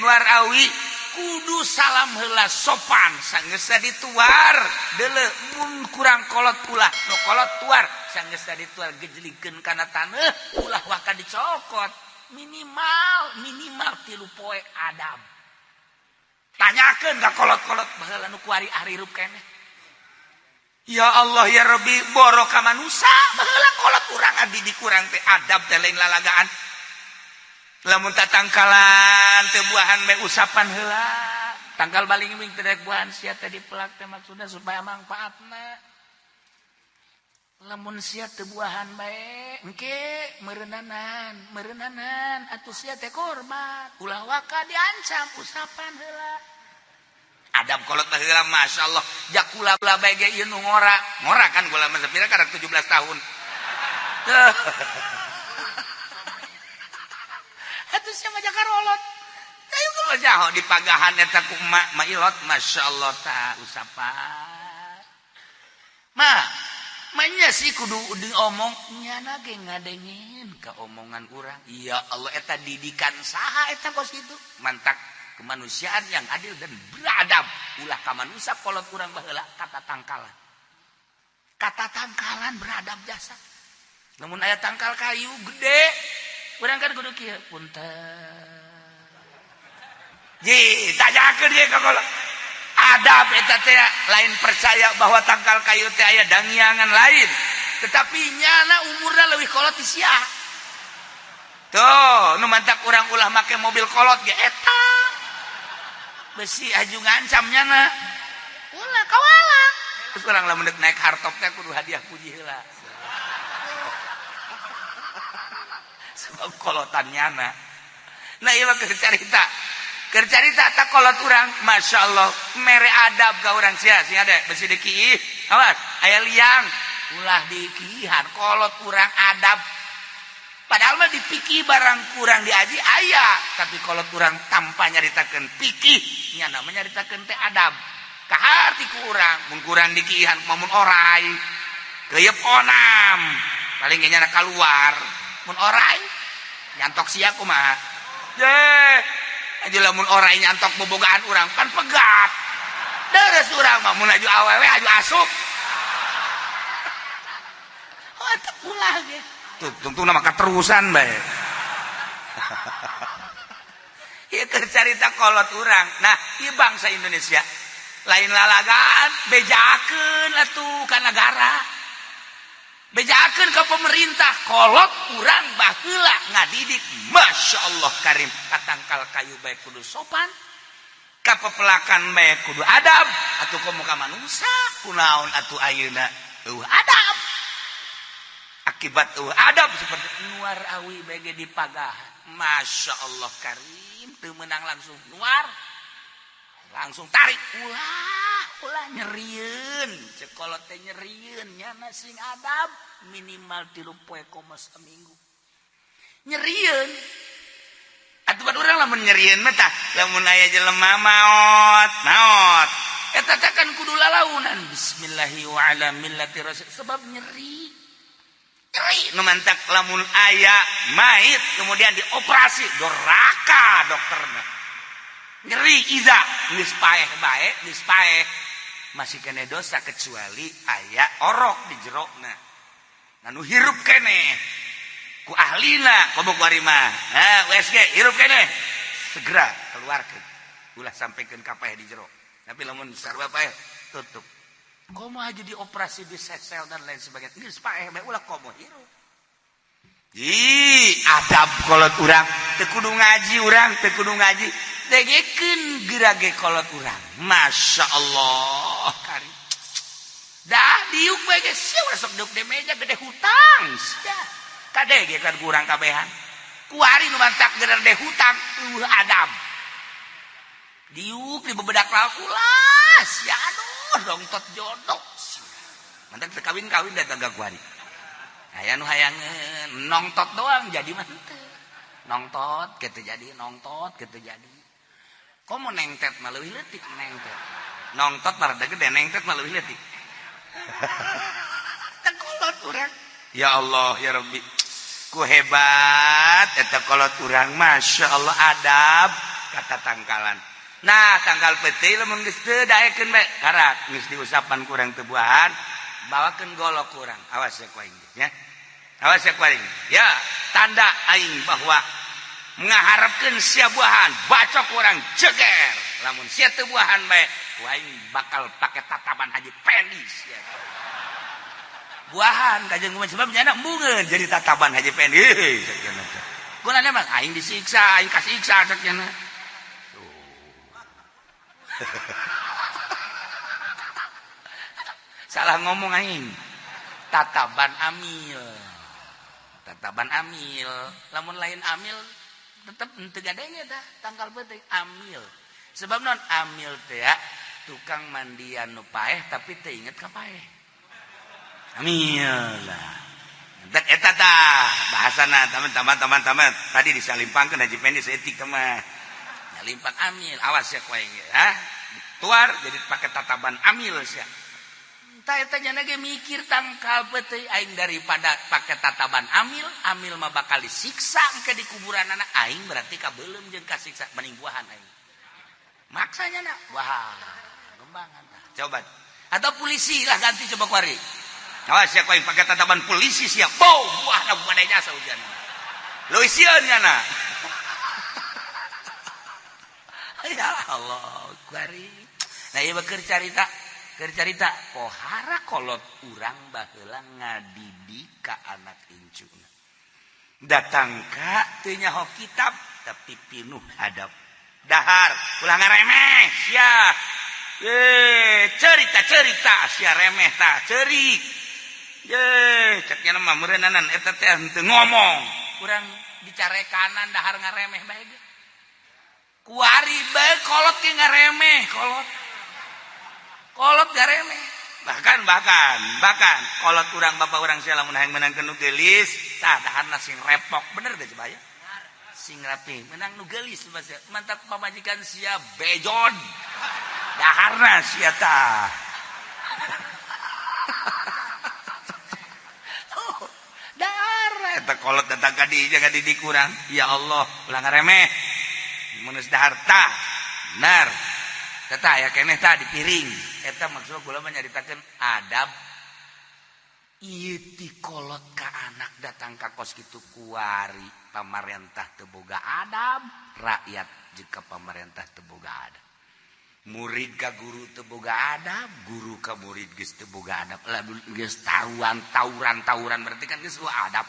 luar awi kudu salam heula sopan sanggeus dituar deuleu mun kurang kolot ulah nu kolot tuar sanggeus dituar gejlikeun kana taneuh ulah waka dicokot minimal 3 poe adab tanyakeun ka kolot-kolot baheula nu kuari arirup keneh ya Allah ya Rabbi boro ka manusa baheula kolot urang abdi di kurang teh adab teh lain lalagaan lamun tatangkalan teu buahan bae usapan heula tangkal baling ming teh buahan sia teh dipelak teh maksudna supaya manfaatna lamun sia teu buahan bae engke meureunnanan atuh sia teh korban ulah waka diancam usapan heula adab kolot baheula masyaallah jak kula bae ge ieu nu ngora kan kula mah sapira karek 17 tahun atuh sia mah jakarolot ayo kalau jaho di pagahan eta ku emak mailot masyaallah ta usapan manya sih kudu diomong nyana ge ngadengin ka omongan urang ya Allah eta didikan saha eta kos kitu mantak kemanusiaan yang adil dan beradab ulah ka manusia kolot urang baheula kata tangkalan beradab jasa namun aya tangkal kayu gede urang kan kudu kieu punten ji tanyakeun ge ka kolot adab eta teh lain percaya bahwa tangkal kayu teh aya dangiangan lain tetapi nyana umurna leuwih kolot ti sia tuh nu mantak urang ulah make mobil kolot ge eta besi aju ngancam nyana ulah kawala terus urang lamun naik hardtop teh kudu hadiah puji heula sebab kolotan nyana nah ieu mah kercarita tak kolot urang masyaallah mere adab ka urang sia sing ada besi deki awas aya liang ulah dikihan kolot urang adab padahal mah dipiki barang kurang diaji aya tapi kolot urang tanpa nyaritakeun pikih nya namanya nyaritakeun teh adab kaharti ku urang mun kurang dikihan mun orai keuyeub onam paling nya kaluar mun orai nyantok sia kumaha aja lamun orai nyantok bobogaan urang kan pegat deres urang mah mun aju awewe aju asup oh teu ulah ge tuh nama keterusan bae ieu keur carita kolot urang nah ieu bangsa Indonesia lain lalagaan bejakeun atuh ka negara bejakeun ka pemerintah kolot urang baheula ngadidik masyaallah karim katangkal kayu bae kudu sopan ka pepelakan bae kudu adab atuh komo ka manusa kunaon atuh ayeuna adab akibat adab seperti nuar awi bae ge dipagahan masyaallah karim teu meunang langsung nuar langsung tarik ulah nyerieun cek kolot teh nyerieun nyana sing adab minimal 3 poe koma seminggu nyerieun atuh bad urang lamun nyerieun mah tah lamun aya jelema maot eta teh kan kudu lalaunan bismillahi wa ala millati rasul sebab nyeri nu mantak lamun aya mait kemudian dioperasi doraka dokterna nyeri iza geus paeh bae geus paeh masih kene dosa kecuali aya orok di jerona anu hirup kene ku ahlina komo kuari mah USG hirup kene segera keluarkeun ulah sampaikeun ka paeh di jero tapi lamun sarua paeh tutup komo aja dioperasi di sel dan lain sebagainya geus paeh bae ulah komo hirup adab kolot urang teu kudu ngaji urang teu kudu ngaji degekeun gerage kolot urang masyaallah kari dah diuk bae ge sia urang sok deuk di meja gede hutang sia kadege kan kurang kabehan kuari nu mantak gerer de hutang adab diuk di bebedak lakulas ya aduh dongtot jodoh mantak teu kawin-kawin da tangga kuari aya nu hayangeun nongtot doang jadi mah henteu nongtot kitu jadi nongtot kitu jadi komo nengtet mah leuwih leutik nengtet nongtot mah rada gede nengtet mah leuwih leutik teu kolot urang ya Allah ya Rabbi ku hebat eta kolot urang masyaallah adab kata tangkalan. Nah tanggal peti lamun geus teu daekeun bae karak geus diusapan kurang teu buahan bawakeun golok kurang. Awas ya ku aing ya. Awas ya ku aing. Ya, tanda aing bahwa ngaharepkeun sia buahan bacok kurang jeger. Lamun sia teu buahan bae ku aing bakal pake tataban Haji Pendis ya. Buahan kajeng kumaha sebab nyana mungeun jadi tataban Haji Pendis sakjana teh. Gunana mah aing disiksa, aing kasiksa sakjana. Salah ngomong aing. Tataban amil. Tataban amil. Lamun lain amil tetep teu gadenge tah tanggal penting amil. Sebab non amil teh ya tukang mandian nu paeh tapi teu inget ka paeh. Amil lah. Eta tah bahasana teman-teman tadi disalimpangkeun Haji Pendis etik mah. Nyalimpang amil, awas ya ku aing ya. Tuar jadi pakai tataban amil sia. Tah eta nya ge mikir tangkal peuting aing daripada pakai tataban amil mah bakal disiksa ke di kuburanana aing berarti kabeulem jeung kasiksa mending buahan aing. Maksanya na wah, gembangan tah. Coba. Atau polisi lah ganti coba kuari. Awas ya aing pakai tataban polisi sia. Bow, buahna bukan jasa hujan. Luisieun nya. Ya Allah, kuari. Nah ieu keur carita pohara kolot urang baheula ngadidik ka anak incuna. Datang ka teu nyaho kitab tapi pinuh adab. Dahar ulah ngaremeh sia. Cerita sia remeh tah ceurik. Cek nya mah meureunanan eta teh henteu ngomong. Urang dicarekanan dahar ngaremeh bae ge. Kuari bae kolot ge ngaremeh, kolot garemeh. Bahkan kolot urang bapak urang sia lamun hayang menangkeun nu geulis, tah daharna sing repok, bener teh coba ya. Sing rapi, menang nu geulis mantap pamajikan sia bejon. Daharna sia tah. Dahar eta kolot datang ka dieu ka didik urang. Ya Allah, ulah ngaremeh. Mun geus dahar tah, bener. Eta aya keneh tah di piring. Eta maksudna kula mah nyaritakeun adab. Ieu ti kolot ka anak datang ka kos kitu kuari pamarentah teu boga adab, rakyat jeung pamarentah teu boga adab. Murid ka guru teu boga adab, guru ka murid geus teu boga adab. Lamun geus tauran berarti kan geus adab.